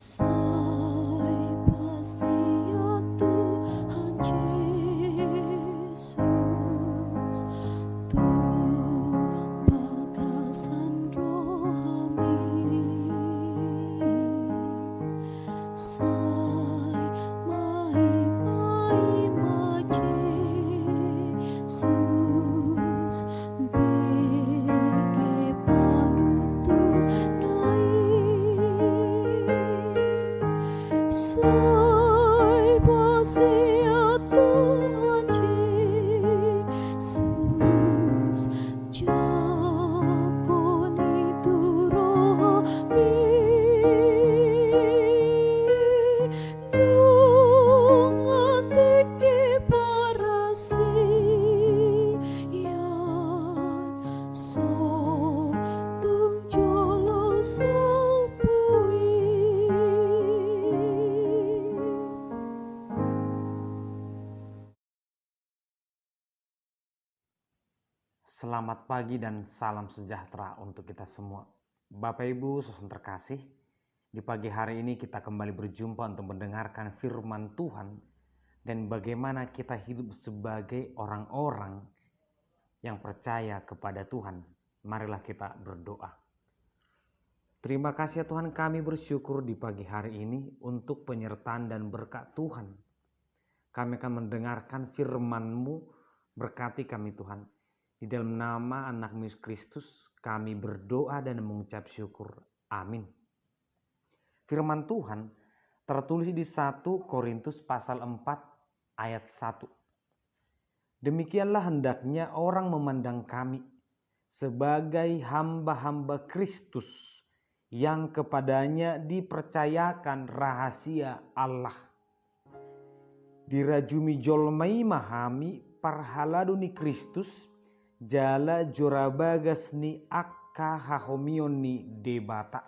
Saiba siya Tuhan Yesus, Tuhan bagasan rohani. Sai mai Jesus, bege panutu nai. Sai basia Tuhan Yesus, jakoni turomi. Nungateke parasian so tunjolo salpui. Selamat pagi dan salam sejahtera untuk kita semua. Bapak Ibu saudara terkasih, di pagi hari ini kita kembali berjumpa untuk mendengarkan firman Tuhan dan bagaimana kita hidup sebagai orang-orang yang percaya kepada Tuhan. Marilah kita berdoa. Terima kasih ya Tuhan, kami bersyukur di pagi hari ini untuk penyertaan dan berkat Tuhan. Kami akan mendengarkan firman-Mu, berkati kami Tuhan. Di dalam nama anak Yesus Kristus kami berdoa dan mengucap syukur. Amin. Firman Tuhan tertulis di 1 Korintus pasal 4 ayat 1. Demikianlah hendaknya orang memandang kami sebagai hamba-hamba Kristus yang kepadanya dipercayakan rahasia Allah. Dirajumi jolmai mahami parhaladuni Kristus jala jorabagasni akka hahomioni debata.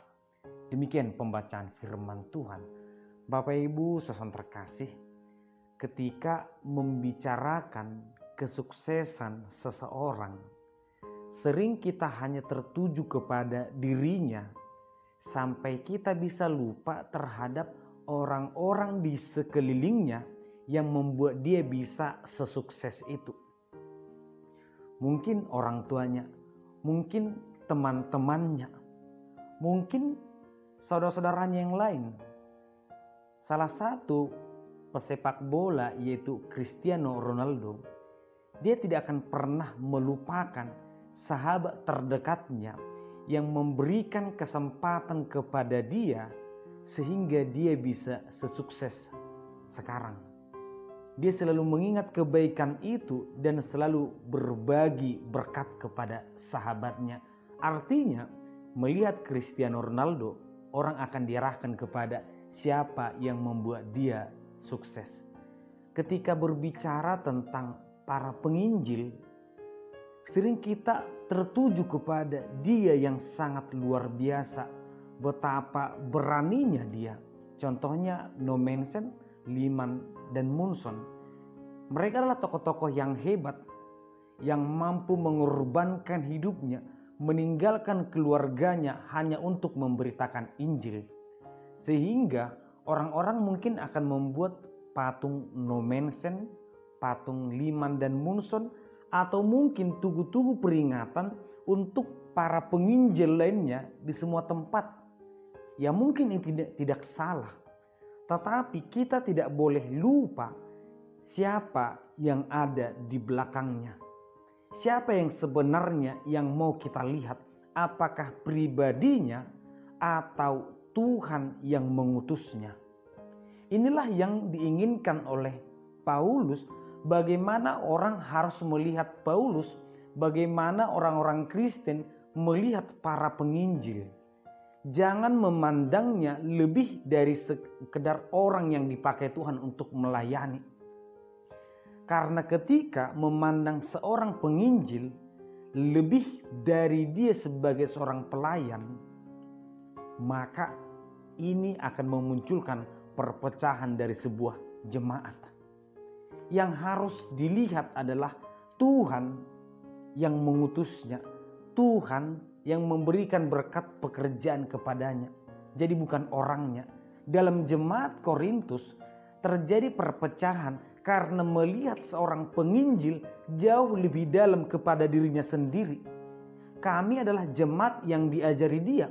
Demikian pembacaan firman Tuhan. Bapak Ibu saudara terkasih, ketika membicarakan kesuksesan seseorang, sering kita hanya tertuju kepada dirinya sampai kita bisa lupa terhadap orang-orang di sekelilingnya yang membuat dia bisa sesukses itu. Mungkin orang tuanya, mungkin teman-temannya, mungkin saudara-saudaranya yang lain. Salah satu pesepak bola yaitu Cristiano Ronaldo, dia tidak akan pernah melupakan sahabat terdekatnya yang memberikan kesempatan kepada dia sehingga dia bisa sesukses sekarang. Dia selalu mengingat kebaikan itu dan selalu berbagi berkat kepada sahabatnya. Artinya, melihat Cristiano Ronaldo, orang akan diarahkan kepada siapa yang membuat dia sukses. Ketika berbicara tentang para penginjil, sering kita tertuju kepada dia yang sangat luar biasa. Betapa beraninya dia. Contohnya No Mensen, Liman, dan Munson. Mereka adalah tokoh-tokoh yang hebat, yang mampu mengorbankan hidupnya, meninggalkan keluarganya hanya untuk memberitakan Injil. Sehingga orang-orang mungkin akan membuat patung No Mensen, patung Liman dan Munson, atau mungkin tugu-tugu peringatan untuk para penginjil lainnya di semua tempat. Ya mungkin ini tidak salah. Tetapi kita tidak boleh lupa siapa yang ada di belakangnya. Siapa yang sebenarnya yang mau kita lihat, apakah pribadinya atau Tuhan yang mengutusnya. Inilah yang diinginkan oleh Paulus, bagaimana orang harus melihat Paulus, bagaimana orang-orang Kristen melihat para penginjil. Jangan memandangnya lebih dari sekedar orang yang dipakai Tuhan untuk melayani. Karena ketika memandang seorang penginjil lebih dari dia sebagai seorang pelayan, maka ini akan memunculkan perpecahan dari sebuah jemaat. Yang harus dilihat adalah Tuhan yang mengutusnya, Tuhan yang memberikan berkat pekerjaan kepadanya. Jadi bukan orangnya. dalam jemaat Korintus terjadi perpecahan karena melihat seorang penginjil jauh lebih dalam kepada dirinya sendiri. Kami adalah jemaat yang diajari dia,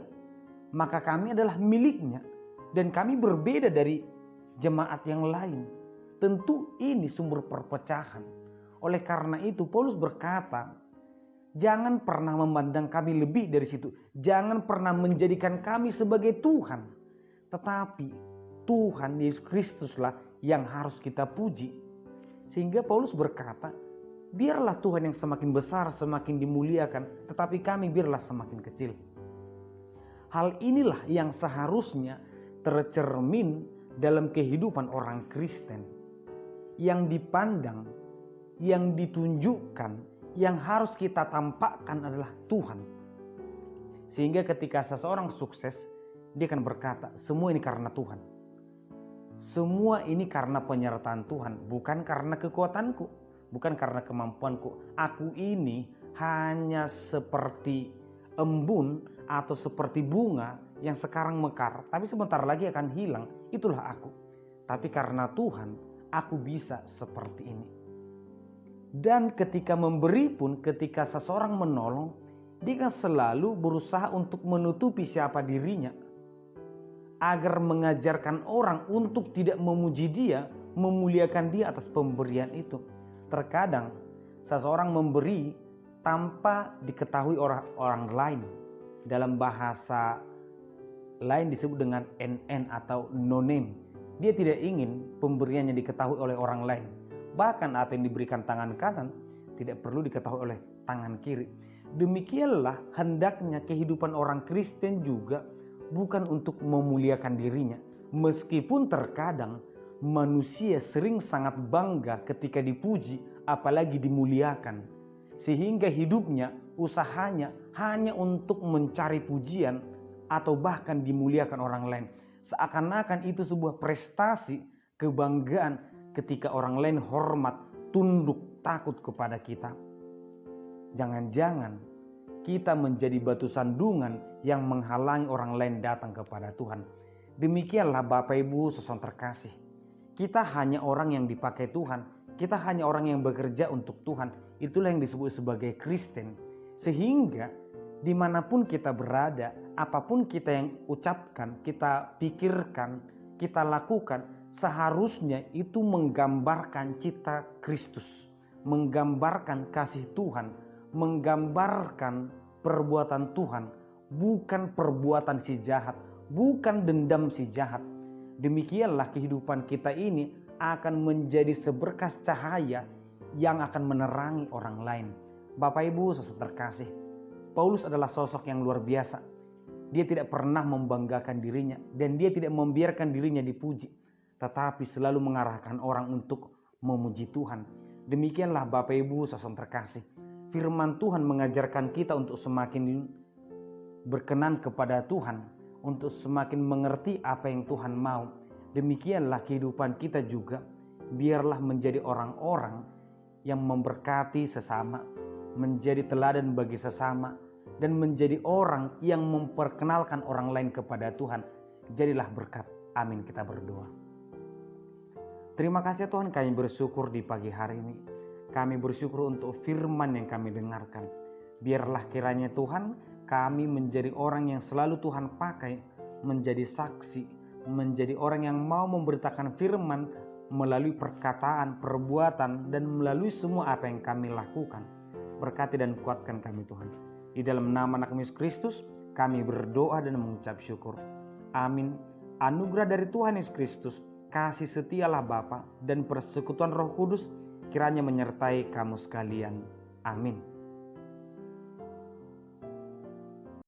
maka kami adalah miliknya, dan kami berbeda dari jemaat yang lain. Tentu ini sumber perpecahan. Oleh karena itu Paulus berkata, jangan pernah memandang kami lebih dari situ. Jangan pernah menjadikan kami sebagai Tuhan. Tetapi Tuhan Yesus Kristuslah yang harus kita puji. Sehingga Paulus berkata, biarlah Tuhan yang semakin besar semakin dimuliakan, tetapi kami biarlah semakin kecil. Hal inilah yang seharusnya tercermin dalam kehidupan orang Kristen. Yang dipandang, yang ditunjukkan, yang harus kita tampakkan adalah Tuhan. Sehingga ketika seseorang sukses, dia akan berkata, semua ini karena Tuhan. Semua ini karena penyertaan Tuhan, bukan karena kekuatanku, bukan karena kemampuanku. Aku ini hanya seperti embun atau seperti bunga yang sekarang mekar, tapi sebentar lagi akan hilang. Itulah aku. Tapi karena Tuhan, aku bisa seperti ini. Dan ketika memberi pun, ketika seseorang menolong, dia kan selalu berusaha untuk menutupi siapa dirinya, agar mengajarkan orang untuk tidak memuji dia, memuliakan dia atas pemberian itu. Terkadang seseorang memberi tanpa diketahui orang lain. Dalam bahasa lain disebut dengan NN atau no name. Dia tidak ingin pemberiannya diketahui oleh orang lain. Bahkan apa yang diberikan tangan kanan tidak perlu diketahui oleh tangan kiri. Demikianlah hendaknya kehidupan orang Kristen juga, bukan untuk memuliakan dirinya. Meskipun terkadang manusia sering sangat bangga ketika dipuji, apalagi dimuliakan. Sehingga hidupnya, usahanya hanya untuk mencari pujian atau bahkan dimuliakan orang lain. Seakan-akan itu sebuah prestasi, kebanggaan ketika orang lain hormat, tunduk, takut kepada kita. Jangan-jangan kita menjadi batu sandungan yang menghalangi orang lain datang kepada Tuhan. Demikianlah Bapak Ibu saudara terkasih. Kita hanya orang yang dipakai Tuhan. Kita hanya orang yang bekerja untuk Tuhan. Itulah yang disebut sebagai Kristen. Sehingga dimanapun kita berada, apapun kita yang ucapkan, kita pikirkan, kita lakukan, seharusnya itu menggambarkan cita Kristus. Menggambarkan kasih Tuhan, menggambarkan perbuatan Tuhan, bukan perbuatan si jahat, bukan dendam si jahat. Demikianlah kehidupan kita ini akan menjadi seberkas cahaya yang akan menerangi orang lain. Bapak Ibu saudara terkasih, Paulus adalah sosok yang luar biasa. Dia tidak pernah membanggakan dirinya dan dia tidak membiarkan dirinya dipuji, tetapi selalu mengarahkan orang untuk memuji Tuhan. Demikianlah Bapak Ibu saudara terkasih, firman Tuhan mengajarkan kita untuk semakin berkenan kepada Tuhan, untuk semakin mengerti apa yang Tuhan mau. Demikianlah kehidupan kita juga, biarlah menjadi orang-orang yang memberkati sesama, menjadi teladan bagi sesama, dan menjadi orang yang memperkenalkan orang lain kepada Tuhan. Jadilah berkat. Amin, kita berdoa. Terima kasih Tuhan, kami bersyukur di pagi hari ini. Kami bersyukur untuk firman yang kami dengarkan. Biarlah kiranya Tuhan, kami menjadi orang yang selalu Tuhan pakai menjadi saksi, menjadi orang yang mau memberitakan firman melalui perkataan, perbuatan, dan melalui semua apa yang kami lakukan. Berkati dan kuatkan kami Tuhan. Di dalam nama anak Yesus Kristus, kami berdoa dan mengucap syukur. Amin. Anugerah dari Tuhan Yesus Kristus, kasih setialah Bapa dan persekutuan Roh Kudus kiranya menyertai kamu sekalian. Amin.